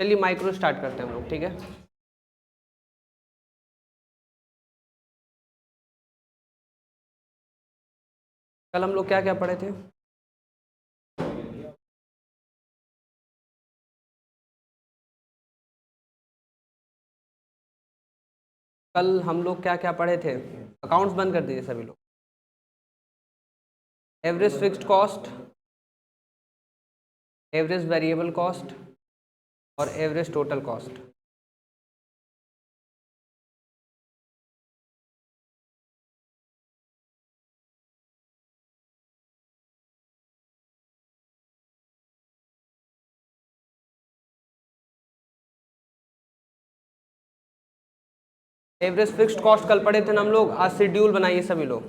चलिए micro start करते हैं हम लोग, ठीक है। कल हम लोग क्या क्या पढ़े थे? कल हम लोग क्या क्या पढ़े थे? अकाउंट्स बंद कर दीजिए सभी लोग। Average fixed cost, average variable cost और average total cost. Average fixed cost कल पढ़े थे ना हम लोग। आज शेड्यूल बनाइए सभी लोग।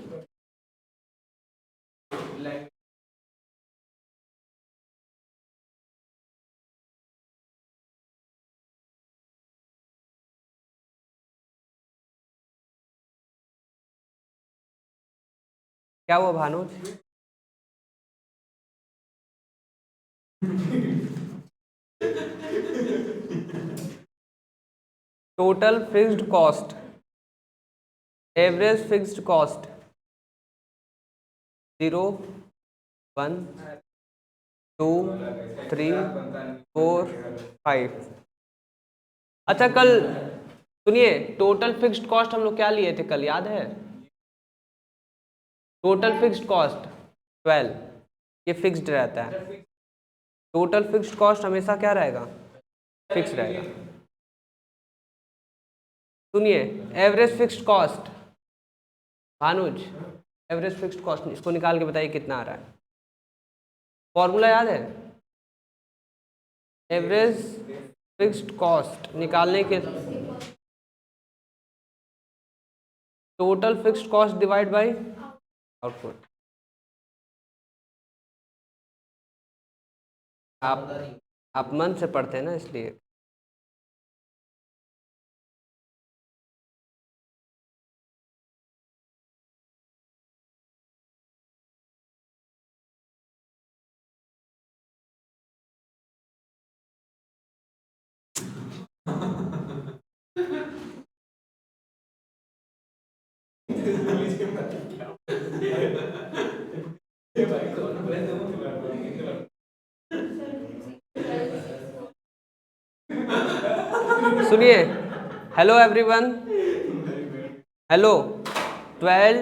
क्या हुआ Bhanuj? Total fixed cost, average fixed cost 0, 1, 2, 3, 4, 5। अच्छा कल सुनिए, टोटल फिक्स्ड कॉस्ट हम लोग क्या लिए थे कल, याद है? टोटल फिक्स्ड कॉस्ट 12, ये फिक्स्ड रहता है। टोटल फिक्स्ड कॉस्ट हमेशा क्या रहेगा? फिक्स रहेगा। सुनिए, average fixed cost, Bhanuj average fixed cost इसको निकाल के बताइए कितना आ रहा है। फॉर्मूला याद है? एवरेज फिक्स्ड कॉस्ट निकालने के total fixed cost divide by output. आप मन से पढ़ते हैं ना, इसलिए। सुनिए, hello everyone, hello. 12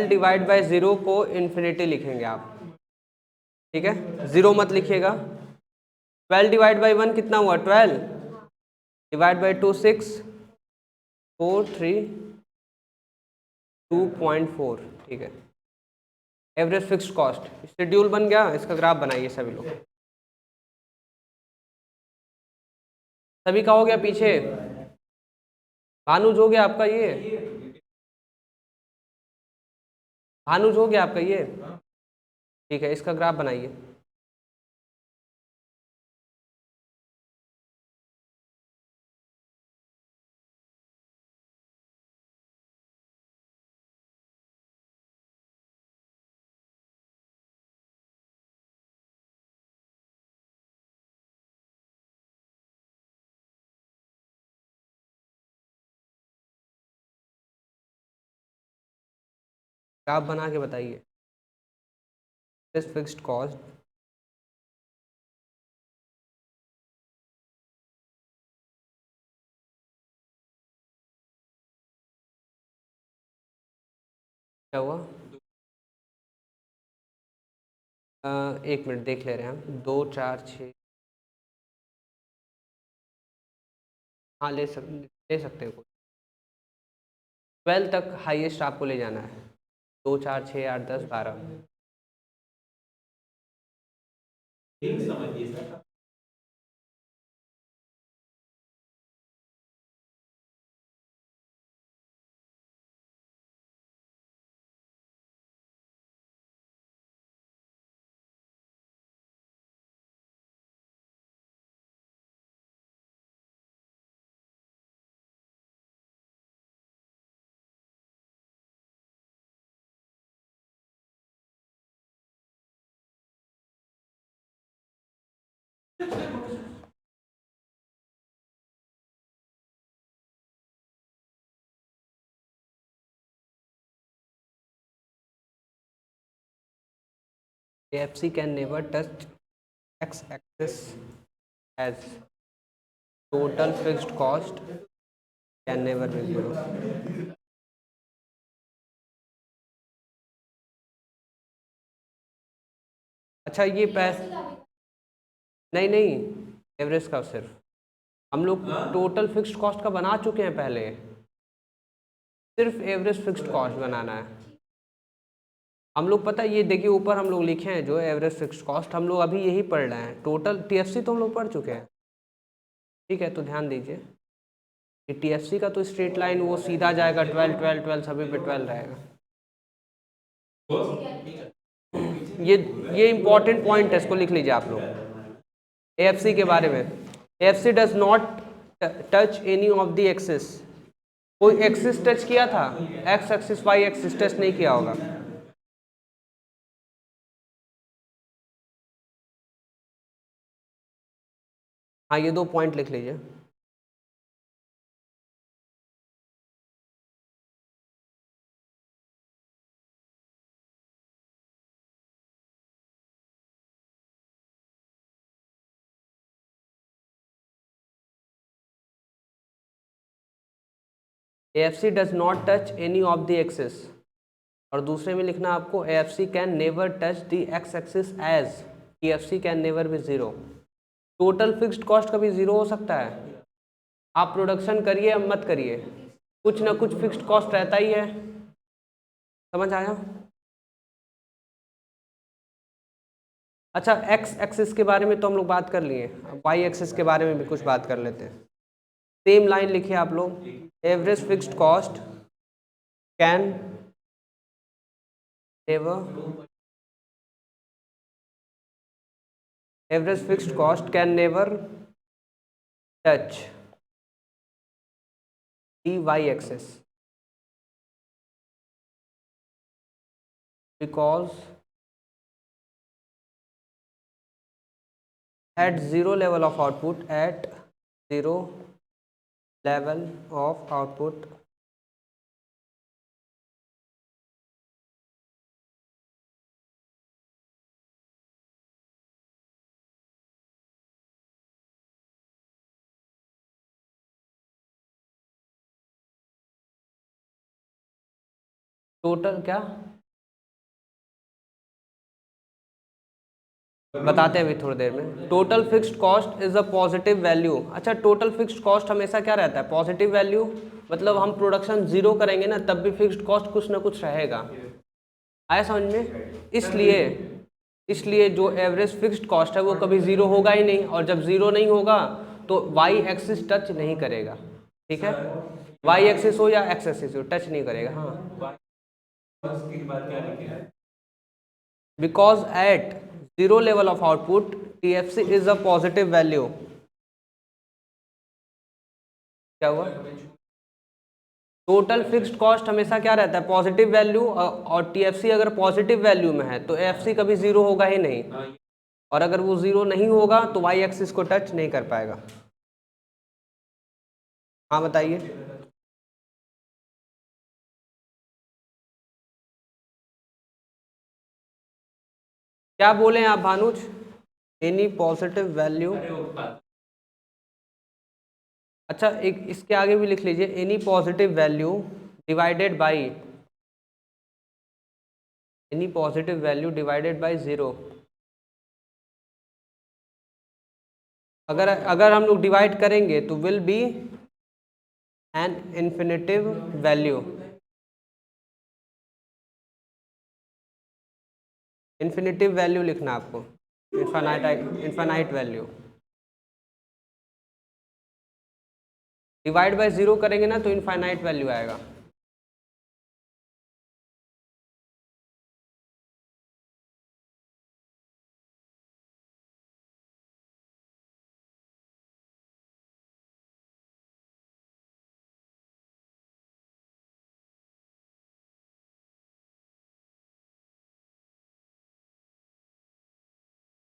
divide by 0 को इन्फिनिटी लिखेंगे आप, ठीक है? 0 मत लिखिएगा। 12 डिवाइड बाई 1 कितना हुआ? 12 डिवाइड बाई 2 6, 4 3 2.4, ठीक है। एवरेज फिक्स्ड कॉस्ट शेड्यूल बन गया, इसका ग्राफ बनाइए सभी लोग। सभी का हो गया पीछे? भानुज हो गया आपका ये? भानुज हो गया आपका ये? ठीक है, इसका ग्राफ बनाइए। ग्राफ बना के बताइए। एवरेज फिक्स्ड कॉस्ट, क्या हुआ? 1 मिनट देख ले रहे हैं हम। 2 4 6, हाँ ले सकते हैं। 12 तक हाईएस्ट आपको ले जाना है। 2 4 6 8 10 12। ठीक समझिए sir. AFC can never touch x-axis as total fixed cost can never be zero. अच्छा ये नहीं एवरेज का सिर्फ हम लोग टोटल फिक्स्ड कॉस्ट का बना चुके हैं पहले, सिर्फ एवरेज फिक्स्ड कॉस्ट बनाना है हम लोग। पता है ये देखिए ऊपर हम लोग लिखे हैं जो एवरेज फिक्स्ड कॉस्ट, हम लोग अभी यही पढ़ रहे हैं। टोटल टीएफसी तो हम लोग पढ़ चुके हैं, ठीक है। तो ध्यान दीजिए कि टीएफसी का तो स्ट्रेट लाइन वो सीधा जाएगा 12 12 12 सभी पे 12 रहेगा। ये इंपॉर्टेंट पॉइंट है, इसको लिख लीजिए आप लोग। एएफसी के बारे में, AFC does not touch any of the axis. कोई एक्सिस टच किया था? X axis Y axis touch नहीं किया होगा। हाँ ये 2 पॉइंट लिख लीजिए। AFC does not touch any of the axis, और दूसरे में लिखना आपको AFC can never touch the X axis as TFC can never be zero. Total fixed cost कभी जीरो हो सकता है? आप प्रोडक्शन करिए या मत करिए, कुछ ना कुछ फिक्स्ड कॉस्ट रहता ही है। समझ आया? अच्छा एक्स एक्सिस के बारे में तो हम लोग बात कर लिए, अब वाई एक्सिस के बारे में भी कुछ बात कर लेते हैं। सेम लाइन लिखिए आप लोग, average fixed cost can never, average fixed cost can never touch the Y axis because at zero level of output, at zero level of output total क्या बताते हैं अभी थोड़ी देर में। Total fixed cost is a positive value. अच्छा total fixed cost हमेशा क्या रहता है? Positive value. मतलब हम प्रोडक्शन जीरो करेंगे ना तब भी फिक्स्ड कॉस्ट कुछ ना कुछ रहेगा। आया समझ में? इसलिए जो एवरेज फिक्स्ड कॉस्ट है वो कभी ज़ीरो होगा ही नहीं, और जब ज़ीरो नहीं होगा तो वाई एक्सिस टच नहीं करेगा। ठीक है, वाई एक्सिस हो या एक्स एक्सिस हो टच नहीं करेगा। हाँ because at zero level of output TFC is a positive value. क्या हुआ? टोटल फिक्स्ड कॉस्ट हमेशा क्या रहता है? पॉजिटिव वैल्यू, और TFC अगर पॉजिटिव वैल्यू में है तो AFC कभी जीरो होगा ही नहीं, और अगर वो जीरो नहीं होगा तो वाई एक्सिस को टच नहीं कर पाएगा। हाँ बताइए। क्या बोले आप भानुज? Any positive value. अच्छा एक इसके आगे भी लिख लीजिए, any positive value divided by, any positive value divided by zero. अगर हम लोग डिवाइड करेंगे तो will be an infinitive value. Infinitive value लिखना आपको, infinite value. Divide by zero करेंगे ना तो इनफाइनाइट वैल्यू आएगा।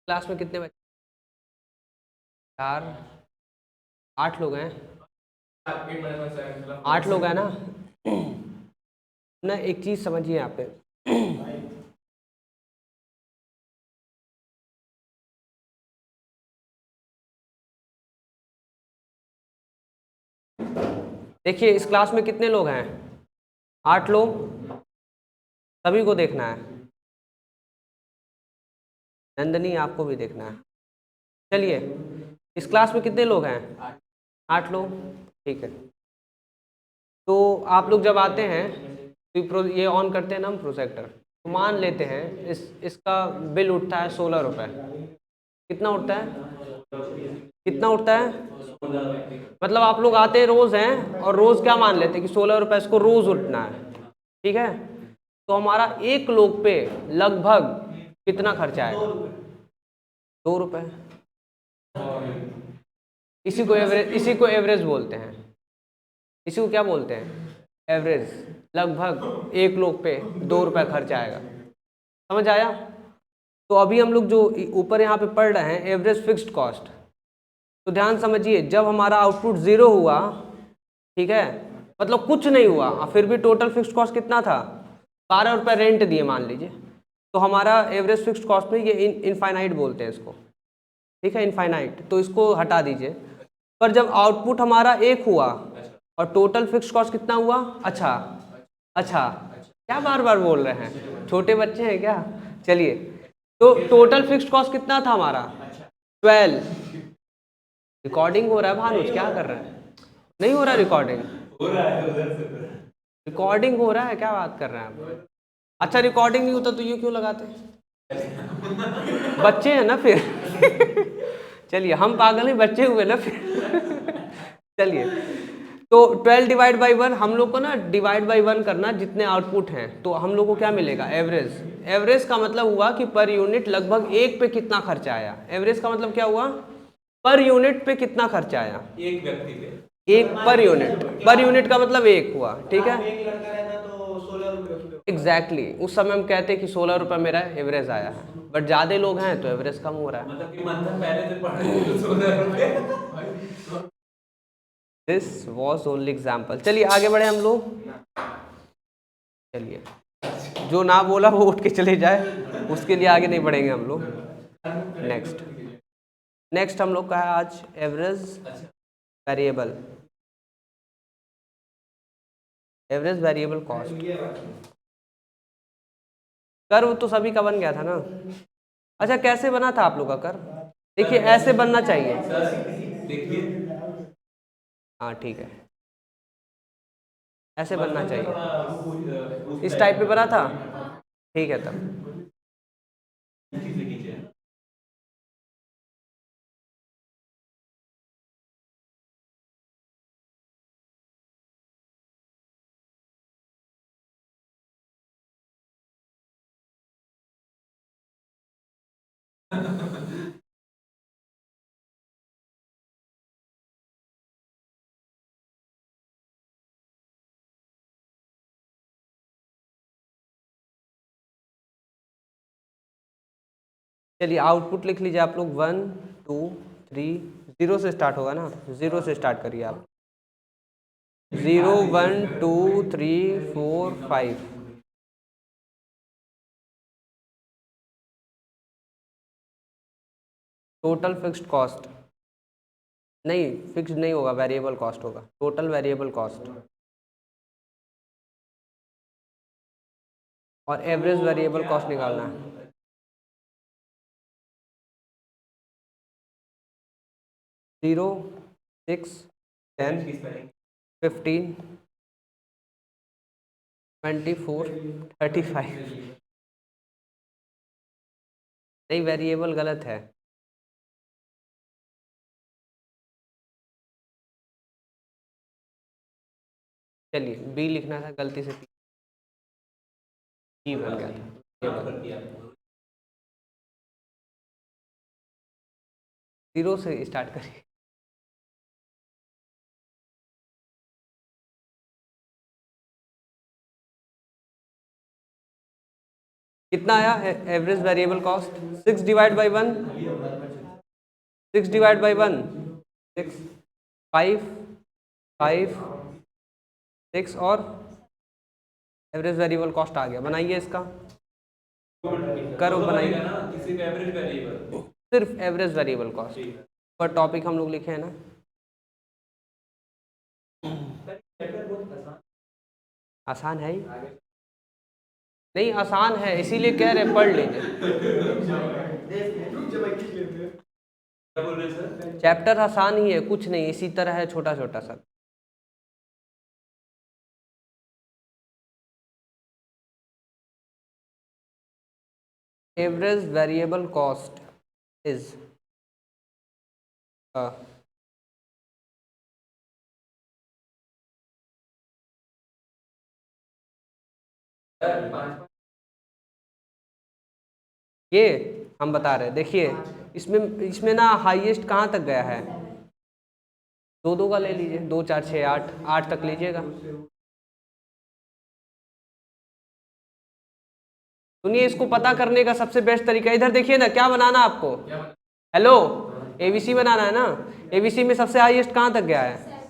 क्लास में कितने बच्चे? 4 8 लोग हैं। 8 लोग हैं ना। ना एक चीज़ समझिए यहाँ पे, देखिए इस क्लास में कितने लोग हैं? 8 लोग, सभी को देखना है। नंदनी आपको भी देखना है। चलिए इस क्लास में कितने लोग हैं? 8 लोग, ठीक है। तो आप लोग जब आते हैं तो ये ऑन करते हैं ना हम प्रोजेक्टर, तो मान लेते हैं इसका बिल उठता है 16 रुपये। कितना उठता है? कितना उठता है? मतलब आप लोग आते रोज हैं और रोज क्या मान लेते हैं कि 16 रुपये इसको रोज उठना है, ठीक है। तो हमारा एक लोग पे लगभग कितना खर्चा आएगा? 2 रुपये। इसी को एवरेज बोलते हैं। इसी को क्या बोलते हैं? एवरेज। लगभग एक लोग पे 2 रुपये खर्च आएगा। समझ आया? तो अभी हम लोग जो ऊपर यहाँ पे पढ़ रहे हैं एवरेज फिक्स्ड कॉस्ट, तो ध्यान समझिए, जब हमारा आउटपुट 0 हुआ, ठीक है, मतलब कुछ नहीं हुआ, फिर भी टोटल फिक्स्ड कॉस्ट कितना था? 12 रुपये रेंट दिए मान लीजिए, तो हमारा एवरेज फिक्स्ड कॉस्ट में ये इनफाइनाइट बोलते हैं इसको, ठीक है, इनफाइनाइट। तो इसको हटा दीजिए। पर जब आउटपुट हमारा 1 हुआ और टोटल फिक्स्ड कॉस्ट कितना हुआ? अच्छा, क्या बार बार बोल रहे हैं, छोटे बच्चे हैं क्या? चलिए, तो टोटल फिक्स्ड कॉस्ट कितना था हमारा? 12। रिकॉर्डिंग हो रहा है भानुज, क्या कर रहा है? नहीं हो रहा रिकॉर्डिंग? हो रहा है उधर से। रिकॉर्डिंग हो रहा है, क्या बात कर रहे हैं आप? अच्छा रिकॉर्डिंग नहीं होता तो ये क्यों लगाते हैं? बच्चे हैं ना फिर। चलिए हम पागल हैं, बच्चे हुए ना फिर। चलिए, तो 12 डिवाइड बाई 1, हम लोग को ना डिवाइड बाई 1 करना जितने आउटपुट हैं, तो हम लोग को क्या मिलेगा? एवरेज। एवरेज का मतलब हुआ कि पर यूनिट लगभग एक पे कितना खर्चा आया। एवरेज का मतलब क्या हुआ? पर यूनिट पे कितना खर्चा आया? एक व्यक्ति पे एक पर यूनिट। पर यूनिट का मतलब एक हुआ, ठीक है। एक लड़का रहता तो 16 रुपये। एग्जैक्टली उस समय हम कहते हैं कि 16 रुपये मेरा एवरेज आया है, बट ज़्यादा लोग हैं तो एवरेज कम हो रहा है। मतलब कि मंथन पहले से पढ़ रहे थे तो 16 रुपये। This was only example. चलिए आगे बढ़े हम लोग। चलिए, जो ना बोला वो उठ के चले जाए, उसके लिए आगे नहीं बढ़ेंगे हम लोग। नेक्स्ट हम लोग का है आज average variable. Average variable cost. Curve तो सभी का बन गया था ना। अच्छा कैसे बना था आप लोग का कर्व? देखिए ऐसे बनना चाहिए। देखिए हाँ ठीक है, ऐसे बनना चाहिए। उस इस टाइप पे बना था, ठीक है तब। खींचे खींचे। चलिए आउटपुट लिख लीजिए आप लोग। 1 2 3, 0 से स्टार्ट होगा ना, 0 से स्टार्ट करिए आप। 0 1 2 3 4 5। टोटल फिक्स्ड कॉस्ट नहीं, फिक्स्ड नहीं होगा, वेरिएबल कॉस्ट होगा। टोटल वेरिएबल कॉस्ट और एवरेज वेरिएबल कॉस्ट निकालना है। 0 6 10 15 24 35। नहीं वेरिएबल गलत है। चलिए बी लिखना था, गलती से बी बन गया था। 0 से स्टार्ट करिए। कितना आया average variable cost? 6 divide by 1, 6 divide by 1 6, 5 5 6 और एवरेज वेरिएबल कॉस्ट आ गया। बनाइए इसका कर्व बनाइए, सिर्फ एवरेज वेरिएबल, सिर्फ average variable cost per topic हम लोग लिखे हैं ना। आसान है ही नहीं, आसान है इसीलिए कह रहे पढ़ लीजिए। क्या बोल रहे हैं सर? चैप्टर आसान ही है, कुछ नहीं, इसी तरह है, छोटा छोटा सा। एवरेज वेरिएबल कॉस्ट इज ये हम बता रहे हैं, देखिए इसमें इसमें ना हाईएस्ट कहाँ तक गया है, 2 का ले लीजिए, 2 4 6 8 8 तक लीजिएगा। सुनिए, इसको पता करने का सबसे बेस्ट तरीका इधर देखिए ना, क्या बनाना आपको, हेलो, एबीसी बनाना है ना। एबीसी में सबसे हाईएस्ट कहाँ तक गया है,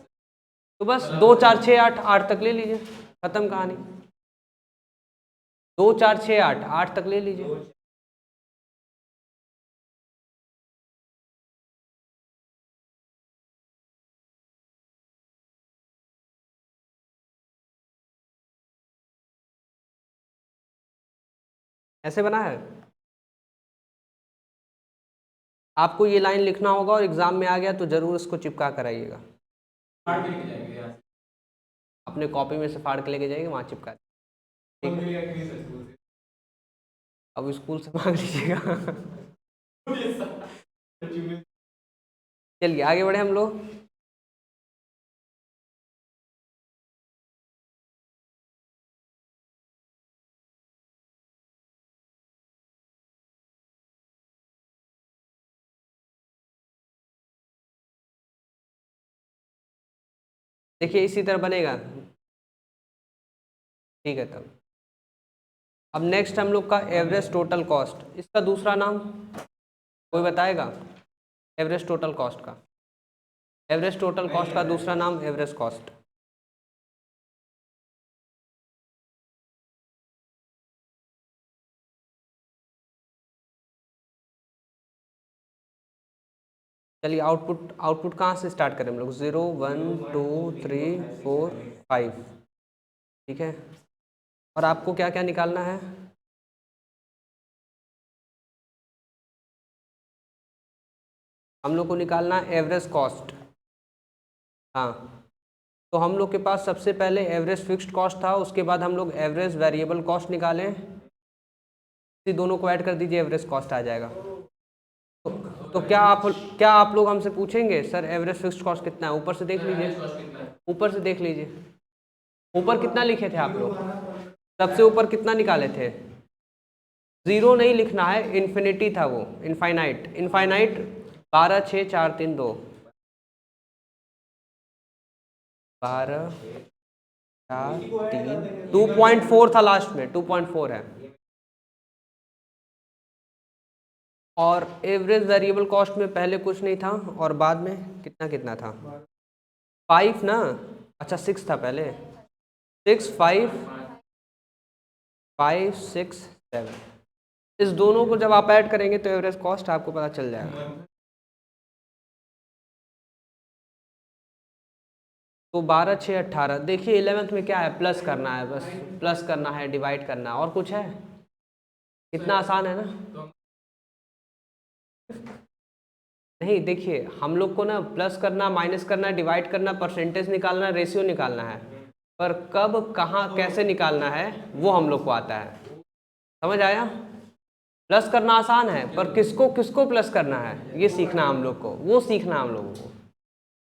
तो बस 2 4 6 8 8 तक ले लीजिए, खत्म कहानी। 2 4 6 8 8 तक ले लीजिए। ऐसे बना है। आपको ये लाइन लिखना होगा और एग्जाम में आ गया तो जरूर इसको चिपका कर आइएगा। फाड़ के लेके जाएंगे यहाँ से। अपने कॉपी में से फाड़ के लेके जाइए, वहाँ चिपका दीजिए। ठीक है, नहीं सर, स्कूल से। अब स्कूल से मांग लीजिएगा। चलिए आगे बढ़े हम लोग। देखिए इसी तरह बनेगा, ठीक है। तब अब नेक्स्ट हम लोग का एवरेज टोटल कॉस्ट, इसका दूसरा नाम कोई बताएगा, एवरेज टोटल कॉस्ट का, एवरेज टोटल कॉस्ट का दूसरा नाम एवरेज कॉस्ट। चलिए आउटपुट आउटपुट कहाँ से स्टार्ट करें हम लोग, 0 1 2 3 4 5, ठीक है। और आपको क्या क्या निकालना है, हम लोग को निकालना है एवरेज कॉस्ट। हाँ, तो हम लोग के पास सबसे पहले एवरेज फिक्स्ड कॉस्ट था, उसके बाद हम लोग एवरेज वेरिएबल कॉस्ट निकालें, इसी दोनों को ऐड कर दीजिए, एवरेज कॉस्ट आ जाएगा। तो क्या आप लोग हमसे पूछेंगे सर एवरेज फिक्स्ड कॉस्ट कितना है, ऊपर से देख लीजिए, ऊपर से देख लीजिए, ऊपर कितना लिखे थे आप लोग, सबसे ऊपर कितना निकाले थे, 0 नहीं लिखना है, इन्फिनिटी था वो, इनफाइनाइट, इनफाइनाइट 12 6 4 3 2, 12 4 3 2.4 था लास्ट में, 2.4 है। और एवरेज वेरिएबल कॉस्ट में पहले कुछ नहीं था और बाद में कितना कितना था, 5 ना, अच्छा 6 था पहले, 6 5 5 6 7, इस दोनों को जब आप ऐड करेंगे तो एवरेज कॉस्ट आपको पता चल जाएगा। तो 12 6 18, देखिए 11th में क्या है, प्लस करना है, बस प्लस करना है, डिवाइड करना है, और कुछ है, कितना आसान है ना। नहीं देखिए, हम लोग को ना प्लस करना, माइनस करना, डिवाइड करना, परसेंटेज निकालना, रेशियो निकालना है, पर कब कहाँ कैसे निकालना है वो हम लोग को आता है, समझ आया। प्लस करना आसान है, पर किसको किसको प्लस करना है ये सीखना हम लोग को, वो सीखना हम लोगों को,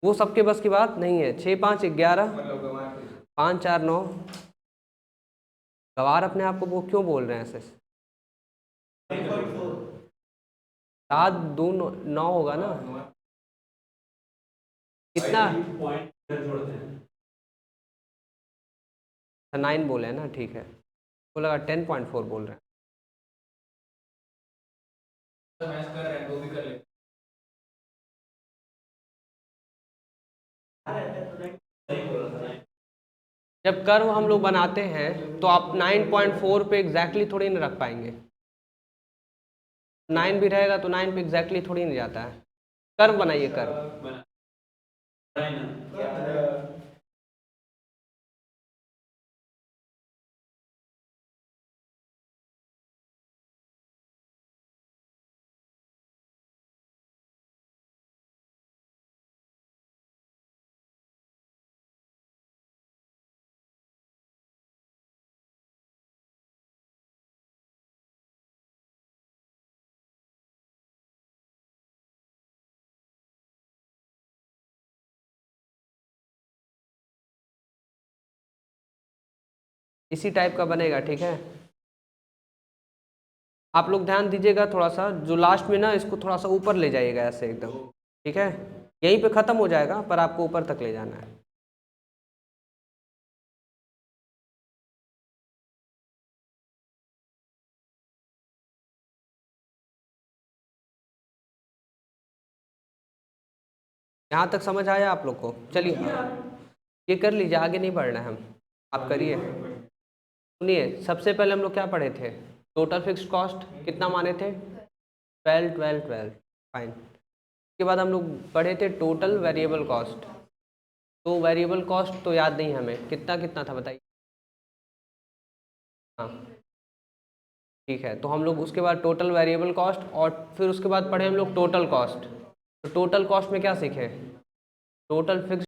वो सबके बस की बात नहीं है। 6 5 11 5 4 9, गवार अपने आप को वो क्यों बोल रहे हैं ऐसे, 7 2 9 होगा ना, कितना, 9 बोले हैं ना, ठीक है, वो लगा 10.4 बोल रहे हैं। मैच कर रहे हैं तो भी कर ले। जब कर्व हम लोग बनाते हैं तो आप 9.4 पे एग्जैक्टली थोड़ी ना रख पाएंगे, 9 भी रहेगा तो 9 पे एग्जैक्टली थोड़ी नहीं जाता है। कर्व बनाइए, कर्व, इसी टाइप का बनेगा, ठीक है। आप लोग ध्यान दीजिएगा थोड़ा सा, जो लास्ट में ना इसको थोड़ा सा ऊपर ले जाइएगा ऐसे एकदम, ठीक है। यहीं पे ख़त्म हो जाएगा पर आपको ऊपर तक ले जाना है। यहाँ तक समझ आया आप लोग को? चलिए ये कर लीजिए, आगे नहीं बढ़ना है हम, आप करिए। सुनिए, सबसे पहले हम लोग क्या पढ़े थे? टोटल फिक्स्ड कॉस्ट कितना माने थे? 12 12 12, फाइन। उसके बाद हम लोग पढ़े थे टोटल वेरिएबल कॉस्ट। तो वेरिएबल कॉस्ट तो याद नहीं हमें, कितना कितना था बताइए। हाँ ठीक है, तो हम लोग उसके बाद टोटल वेरिएबल कॉस्ट और फिर उसके बाद पढ़े हम लोग टोटल कॉस्ट। तो टोटल कॉस्ट में क्या सीखे? टोटल फिक्स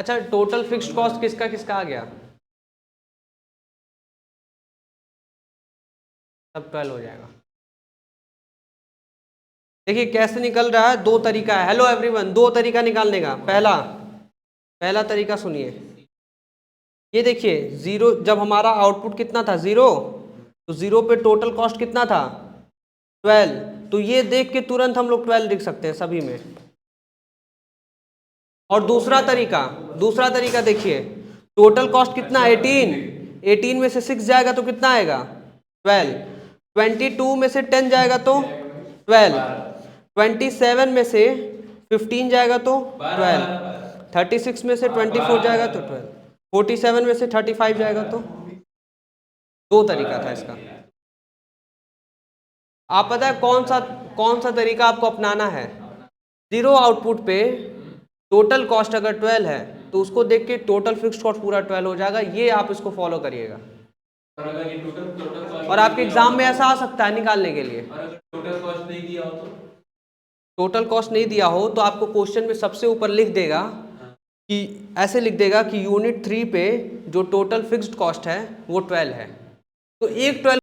अच्छा, टोटल फिक्स्ड कॉस्ट किसका किसका आ गया? सब 12 हो जाएगा। देखिए कैसे निकल रहा है, दो तरीका है। हेलो एवरीवन, दो तरीका निकालने का। पहला तरीका सुनिए, ये देखिए जीरो, जब हमारा आउटपुट कितना था 0, तो 0 पे टोटल कॉस्ट कितना था 12, तो ये देख के तुरंत हम लोग 12 लिख सकते हैं सभी में। और दूसरा तरीका देखिए, टोटल कॉस्ट कितना 18 में से 6 जाएगा तो कितना आएगा 12, 22 में से 10 जाएगा तो 12, 27 में से 15 जाएगा तो 12, 36 में से 24 जाएगा तो 12, 47 में से 35 जाएगा तो। दो तरीका था इसका। आप पता है कौन सा तरीका आपको अपनाना है? जीरो आउटपुट पे टोटल कॉस्ट अगर 12 है तो उसको देख के टोटल फिक्स्ड कॉस्ट पूरा 12 हो जाएगा। ये आप इसको फॉलो करिएगा, और अगर ये टोटल और आपके एग्जाम में ऐसा आ सकता है निकालने के लिए। और अगर टोटल कॉस्ट नहीं दिया हो तो? टोटल कॉस्ट नहीं दिया हो तो आपको क्वेश्चन में सबसे ऊपर लिख देगा कि ऐसे लिख देगा कि यूनिट 3 पे जो टोटल फिक्स्ड कॉस्ट है वो 12 है, तो एक 12